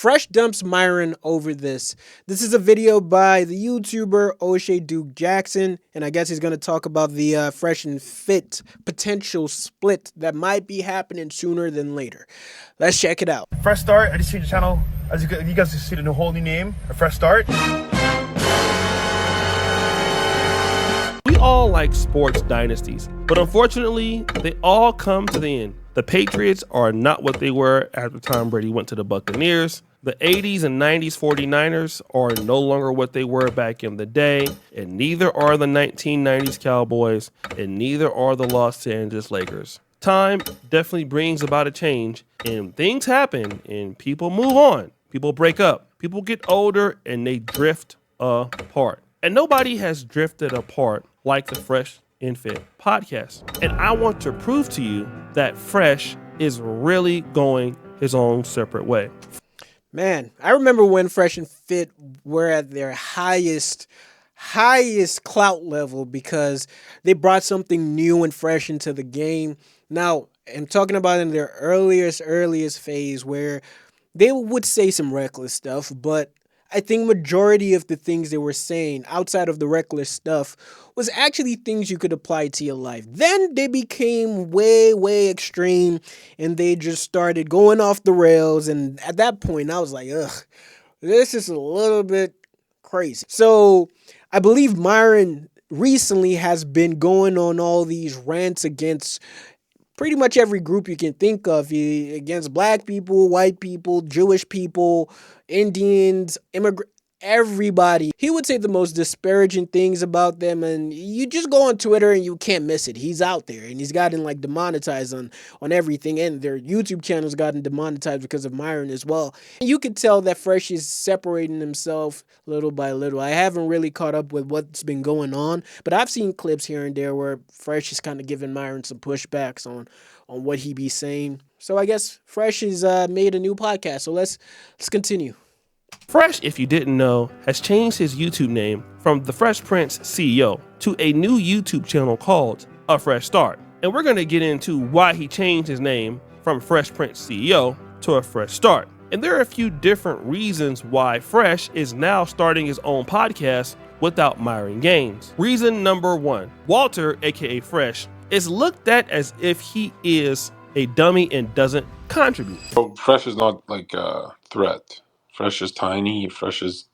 Fresh dumps Myron over this. This is a video by the YouTuber O'Shea Duke Jackson, and I guess he's going to talk about the Fresh and Fit potential split that might be happening sooner than later. Let's check it out. Fresh Start. I just changed the channel. As you guys can see, the whole new name, a Fresh Start. We all like sports dynasties, but unfortunately, they all come to the end. The Patriots are not what they were after Tom Brady went to the Buccaneers. The 80s and 90s 49ers are no longer what they were back in the day, and neither are the 1990s Cowboys, and neither are the Los Angeles Lakers. Time definitely brings about a change, and things happen, and people move on. People break up. People get older, and they drift apart. And nobody has drifted apart like the Fresh and Fit podcast. And I want to prove to you that Fresh is really going his own separate way. Man, I remember when Fresh and Fit were at their highest clout level because they brought something new and fresh into the game. Now, I'm talking about in their earliest phase where they would say some reckless stuff, but I think majority of the things they were saying outside of the reckless stuff was actually things you could apply to your life. Then they became way extreme and they just started going off the rails. And at that point, I was like, ugh, this is a little bit crazy. So I believe Myron recently has been going on all these rants against pretty much every group you can think of, against black people, white people, Jewish people, Indians, everybody. He would say the most disparaging things about them, and you just go on Twitter and you can't miss it. He's out there, and he's gotten like demonetized on everything, and their YouTube channel's gotten demonetized because of Myron as well. And you could tell that Fresh is separating himself little by little. I haven't really caught up with what's been going on, but I've seen clips here and there where Fresh is kind of giving Myron some pushbacks on what he be saying. So I guess Fresh has made a new podcast. So let's continue. Fresh, if you didn't know, has changed his YouTube name from The Fresh Prince CEO to a new YouTube channel called A Fresh Start. And we're going to get into why he changed his name from Fresh Prince CEO to A Fresh Start. And there are a few different reasons why Fresh is now starting his own podcast without Myron Gaines. Reason number one, Walter, aka Fresh, is looked at as if he is a dummy and doesn't contribute. So Fresh is not like a threat. Fresh is tiny. Fresh is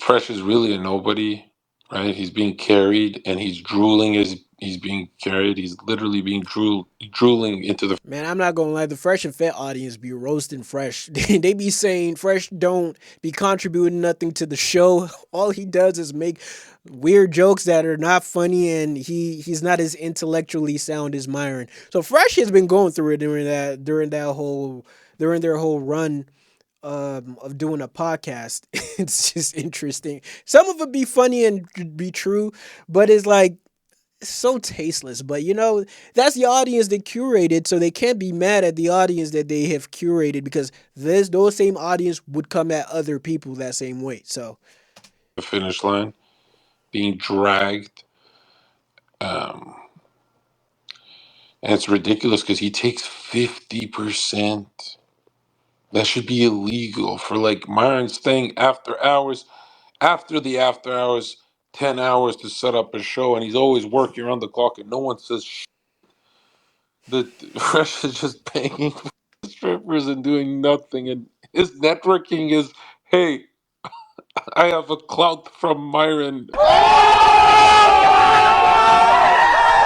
really a nobody, right? He's being carried and he's drooling as he's being carried. He's literally being drooling into the... Man, I'm not gonna lie, the Fresh and Fit audience be roasting Fresh. They be saying Fresh don't be contributing nothing to the show. All he does is make weird jokes that are not funny, and he's not as intellectually sound as Myron. So Fresh has been going through it during their whole run of doing a podcast. It's just interesting. Some of it be funny and be true, but it's like so tasteless. But you know, that's the audience they curated, so they can't be mad at the audience that they have curated, because those same audience would come at other people that same way. So the finish line, being dragged, and it's ridiculous because he takes 50%. That should be illegal for like Myron staying after the after hours, 10 hours to set up a show, and he's always working around the clock, and no one says shit. The Fresh is just paying for strippers and doing nothing, and his networking is, hey, I have a clout from Myron.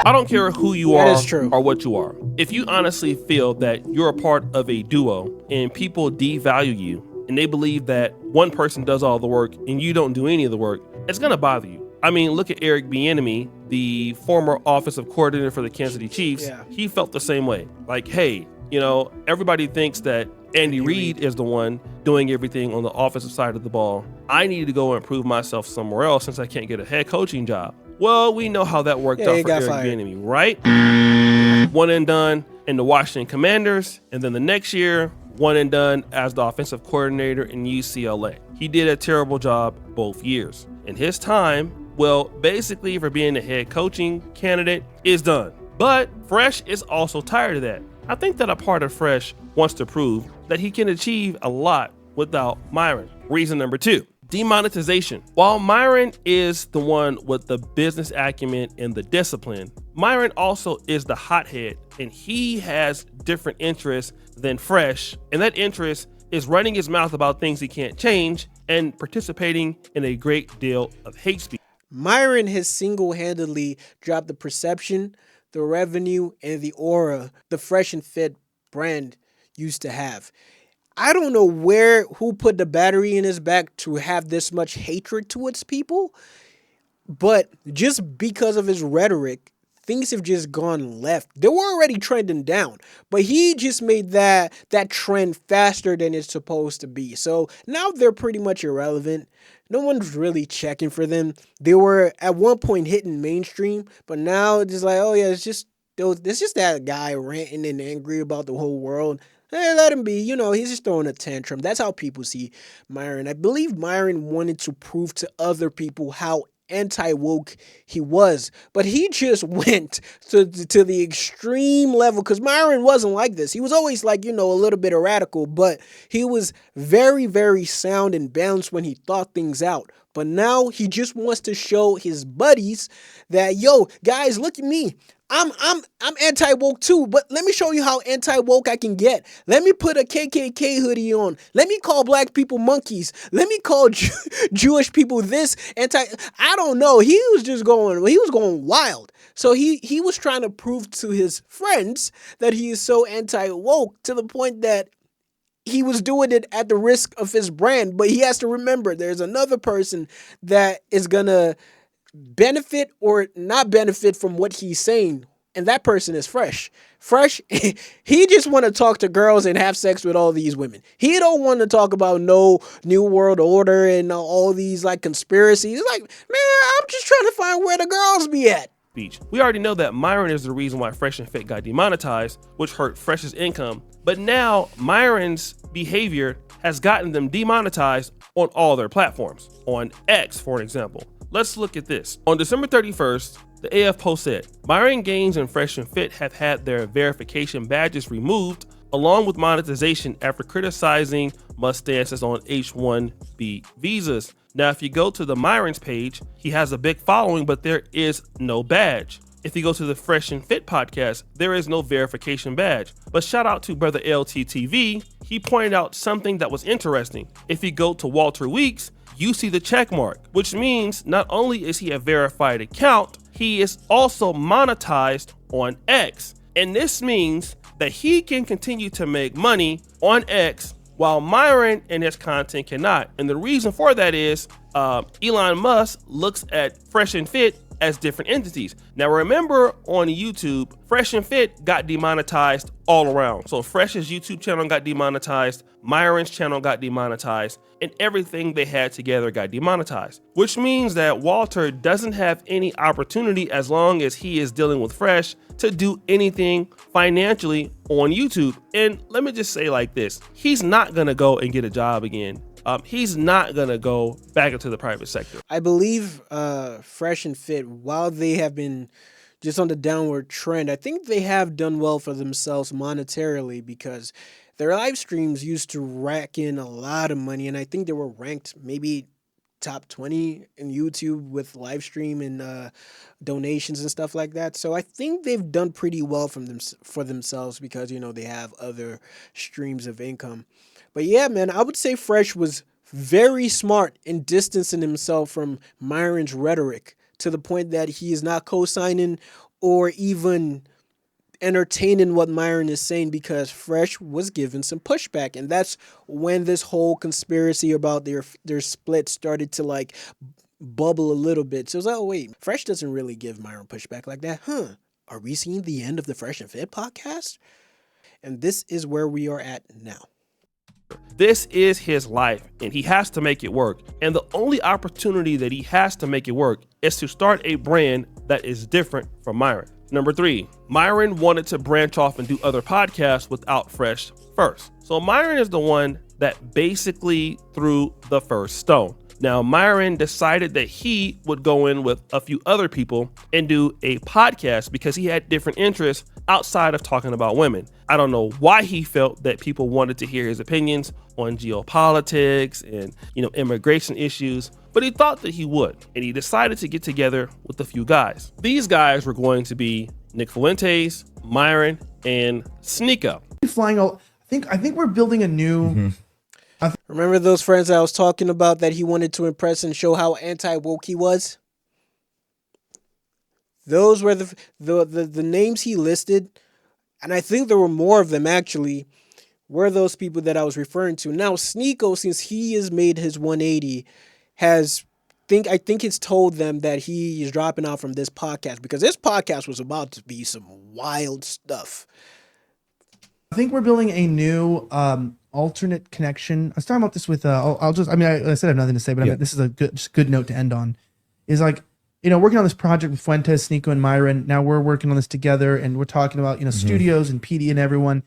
I don't care who you are or what you are. If you honestly feel that you're a part of a duo and people devalue you and they believe that one person does all the work and you don't do any of the work, it's going to bother you. I mean, look at Eric Bieniemy, the former offensive coordinator for the Kansas City Chiefs. Yeah. He felt the same way. Like, hey, you know, everybody thinks that Andy Reid is the one doing everything on the offensive side of the ball. I need to go and prove myself somewhere else since I can't get a head coaching job. Well, we know how that worked out for Eric Bieniemy, right? One and done in the Washington Commanders, and then the next year, one and done as the offensive coordinator in UCLA. He did a terrible job both years. And his time, well, basically for being a head coaching candidate, is done. But Fresh is also tired of that. I think that a part of Fresh wants to prove that he can achieve a lot without Myron. Reason number 2. Demonetization. While Myron is the one with the business acumen and the discipline, Myron also is the hothead, and he has different interests than Fresh, and that interest is running his mouth about things he can't change and participating in a great deal of hate speech. Myron has single-handedly dropped the perception, the revenue, and the aura the Fresh and Fit brand used to have. I don't know who put the battery in his back to have this much hatred towards people, but just because of his rhetoric, things have just gone left. They were already trending down, but he just made that trend faster than it's supposed to be. So now they're pretty much irrelevant. No one's really checking for them. They were at one point hitting mainstream, but now it's just like, oh yeah, it's just that guy ranting and angry about the whole world. Hey, let him be. He's just throwing a tantrum. That's how people see Myron. I believe Myron wanted to prove to other people how anti-woke he was, but he just went to the extreme level, because Myron wasn't like this. He was always like, a little bit radical, but he was very, very sound and balanced when he thought things out. But now he just wants to show his buddies that, yo, guys, look at me. I'm anti-woke too, but let me show you how anti-woke I can get. Let me put a KKK hoodie on. Let me call black people monkeys. Let me call Jewish people this I don't know. He was going wild. So he was trying to prove to his friends that he is so anti-woke, to the point that he was doing it at the risk of his brand. But he has to remember, there's another person that is gonna benefit or not benefit from what he's saying, and that person is Fresh. Fresh, he just want to talk to girls and have sex with all these women. He don't want to talk about no new world order and all these like conspiracies. He's like, man, I'm just trying to find where the girls be at. We already know that Myron is the reason why Fresh and Fit got demonetized, which hurt Fresh's income. But now Myron's behavior has gotten them demonetized on all their platforms. On X, for an example. Let's look at this. On December 31st, the AF Post said, Myron Gaines and Fresh and Fit have had their verification badges removed, along with monetization, after criticizing Musk's stances on H-1B visas. Now, if you go to the Myron's page, he has a big following, but there is no badge. If you go to the Fresh and Fit podcast, there is no verification badge. But shout out to brother LTTV, he pointed out something that was interesting. If you go to Walter Weeks, you see the check mark, which means not only is he a verified account, he is also monetized on X. And this means that he can continue to make money on X while Myron and his content cannot. And the reason for that is Elon Musk looks at Fresh and Fit as different entities. Now remember, on YouTube, Fresh and Fit got demonetized all around. So Fresh's YouTube channel got demonetized, Myron's channel got demonetized, and everything they had together got demonetized. Which means that Walter doesn't have any opportunity, as long as he is dealing with Fresh, to do anything financially on YouTube. And let me just say like this, he's not gonna go and get a job again. He's not gonna go back into the private sector. I believe Fresh and Fit, while they have been just on the downward trend, I think they have done well for themselves monetarily, because their live streams used to rack in a lot of money, and I think they were ranked maybe top 20 in YouTube with live stream and donations and stuff like that. So I think they've done pretty well for themselves, because they have other streams of income. But yeah, man, I would say Fresh was very smart in distancing himself from Myron's rhetoric, to the point that he is not co-signing or even entertaining what Myron is saying, because Fresh was given some pushback. And that's when this whole conspiracy about their split started to like bubble a little bit. So it's like, oh wait, Fresh doesn't really give Myron pushback like that. Are we seeing the end of the Fresh and Fit podcast? And this is where we are at now. This is his life, and he has to make it work. And the only opportunity that he has to make it work is to start a brand that is different from Myron. Number 3, Myron wanted to branch off and do other podcasts without Fresh first. So Myron is the one that basically threw the first stone. Now, Myron decided that he would go in with a few other people and do a podcast, because he had different interests outside of talking about women. I don't know why he felt that people wanted to hear his opinions on geopolitics and, immigration issues, but he thought that he would, and he decided to get together with a few guys. These guys were going to be Nick Fuentes, Myron, and Sneeko. Flying out. I think we're building a new. Remember those friends I was talking about that he wanted to impress and show how anti-woke he was? Those were the names he listed, and I think there were more of them actually, were those people that I was referring to. Now, Sneeko, since he has made his 180, I think it's told them that he is dropping out from this podcast because this podcast was about to be some wild stuff. I think we're building a new alternate connection. I was talking about this with I said I have nothing to say, but I mean, this is a good note to end on. Is like, working on this project with Fuentes, Sneeko, and Myron. Now we're working on this together, and we're talking about studios and PD and everyone.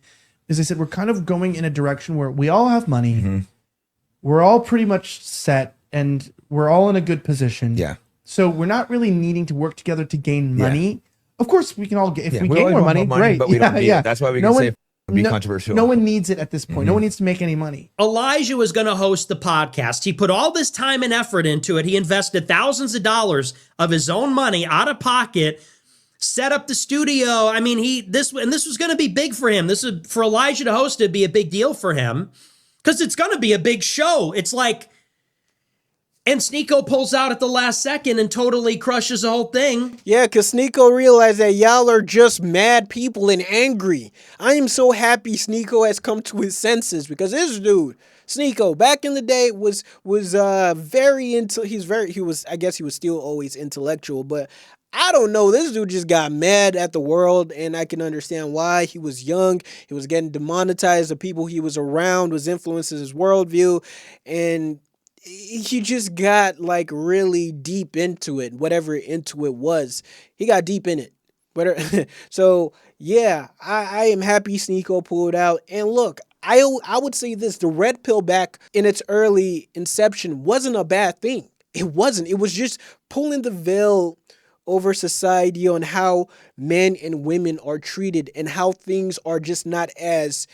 As I said, we're kind of going in a direction where we all have money. We're all pretty much set, and we're all in a good position. Yeah. So we're not really needing to work together to gain money. Yeah. Of course, we can all get, if we we gain always more want money, more money, great. but we don't need it. That's why we can say be controversial. No one needs it at this point. No one needs to make any money. Elijah was going to host the podcast. He put all this time and effort into it. He invested thousands of dollars of his own money out of pocket, set up the studio. I mean, this was going to be big for him. This is for Elijah to host. It'd be a big deal for him because it's going to be a big show. It's like, and Sneeko pulls out at the last second and totally crushes the whole thing. Yeah, because Sneeko realized that y'all are just mad people and angry. I am so happy Sneeko has come to his senses because this dude, Sneeko, back in the day was very into. I guess he was still always intellectual, but I don't know. This dude just got mad at the world, and I can understand why. He was young. He was getting demonetized. The people he was around was influencing his worldview, and he just got like really deep into it, whatever into it was. He got deep in it. So yeah, I am happy Sneeko pulled out. And look, I would say this, the red pill back in its early inception wasn't a bad thing. It wasn't. It was just pulling the veil over society on how men and women are treated and how things are just not as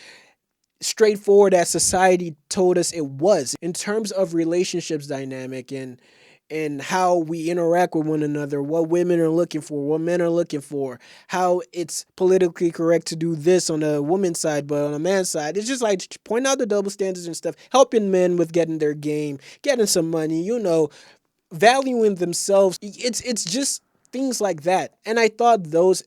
straightforward as society told us it was in terms of relationships dynamic and how we interact with one another, what women are looking for, what men are looking for, how it's politically correct to do this on a woman's side, but on a man's side, it's just like point out the double standards and stuff, helping men with getting their game, getting some money, valuing themselves. It's just things like that. And I thought those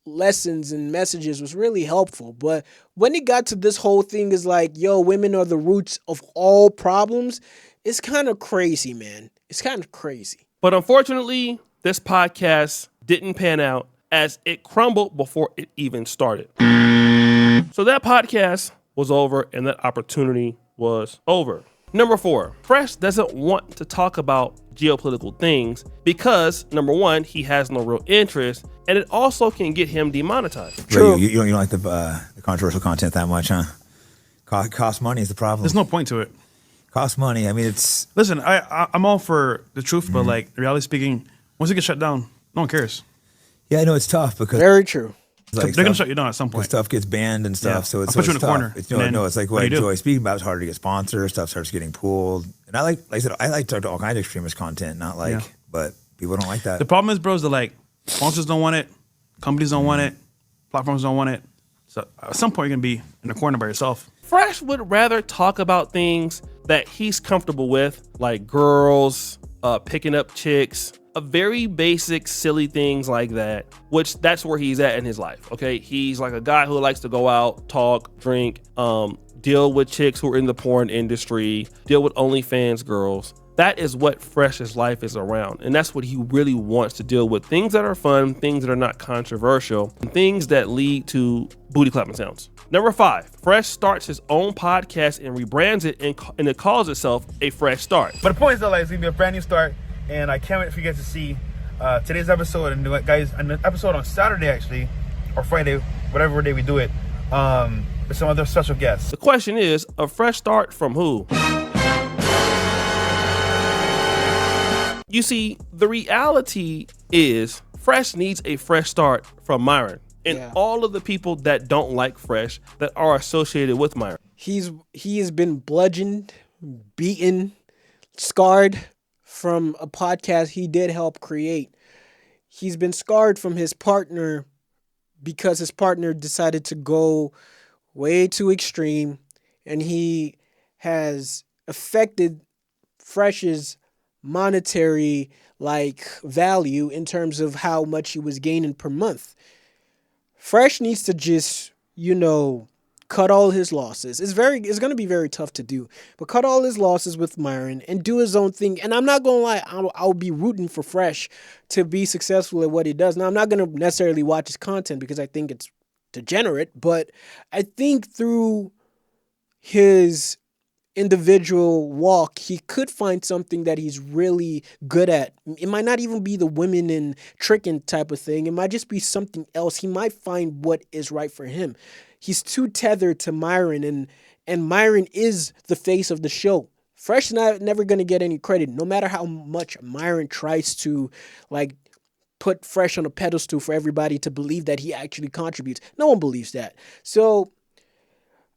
lessons and messages was really helpful. But when it got to this whole thing is like, yo, women are the roots of all problems, it's kind of crazy, man. It's kind of crazy. But unfortunately, this podcast didn't pan out as it crumbled before it even started. So that podcast was over and that opportunity was over. Number 4, Fresh doesn't want to talk about geopolitical things because, number 1, he has no real interest, and it also can get him demonetized. True. You don't like the controversial content that much, huh? Cost money is the problem. There's no point to it. Cost money. I mean, it's... Listen, I'm all for the truth, but like, reality speaking, once it gets shut down, no one cares. Yeah, I know it's tough because... Very true. Like they're going to shut you down at some point. Stuff gets banned and stuff, so it's I'll put you in a tough. corner. It's like what I enjoy speaking about. It's harder to get sponsors. Stuff starts getting pulled. And I like I said, I like to talk to all kinds of extremist content, but people don't like that. The problem is, bro, is that like sponsors don't want it, companies don't want it, platforms don't want it. So at some point you're going to be in a corner by yourself. Fresh would rather talk about things that he's comfortable with, like girls, picking up chicks, very basic, silly things like that, which that's where he's at in his life, okay? He's like a guy who likes to go out, talk, drink, deal with chicks who are in the porn industry, deal with OnlyFans girls. That is what Fresh's life is around, and that's what he really wants to deal with. Things that are fun, things that are not controversial, and things that lead to booty clapping sounds. Number 5, Fresh starts his own podcast and rebrands it, and it calls itself A Fresh Start. But the point is that like, it's going to be a brand new start, and I can't wait for you guys to see today's episode, and guys, an episode on Saturday actually, or Friday, whatever day we do it, with some other special guests. The question is, a fresh start from who? You see, the reality is Fresh needs a fresh start from Myron. and Yeah. all of the people that don't like Fresh that are associated with Myron. He has been bludgeoned, beaten, scarred from a podcast he did help create. He's been scarred from his partner because his partner decided to go way too extreme, and he has affected Fresh's monetary value in terms of how much he was gaining per month. Fresh needs to just, cut all his losses. It's going to be very tough to do, but cut all his losses with Myron and do his own thing. And I'm not going to lie, I'll be rooting for Fresh to be successful at what he does. Now, I'm not going to necessarily watch his content because I think it's degenerate, but I think through his individual walk, he could find something that he's really good at. It might not even be the women and tricking type of thing. It might just be something else. He might find what is right for him. He's too tethered to Myron, and Myron is the face of the show. Fresh not never gonna get any credit, no matter how much Myron tries to put Fresh on a pedestal for everybody to believe that he actually contributes. No one believes that. So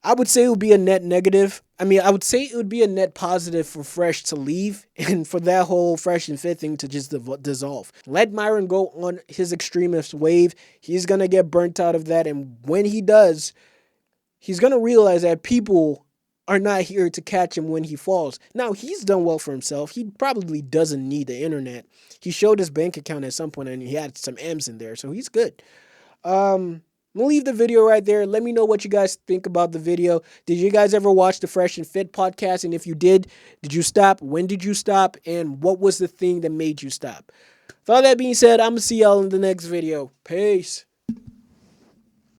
I would say it would be a net negative. I mean, I would say it would be a net positive for Fresh to leave and for that whole Fresh and Fit thing to just dissolve. Let Myron go on his extremist wave. He's going to get burnt out of that. And when he does, he's going to realize that people are not here to catch him when he falls. Now, he's done well for himself. He probably doesn't need the internet. He showed his bank account at some point and he had some M's in there, so he's good. I'm gonna leave the video right there. Let me know what you guys think about the video. Did you guys ever watch the Fresh and Fit podcast? And if you did you stop? When did you stop? And what was the thing that made you stop? With all that being said, I'm gonna see y'all in the next video. Peace.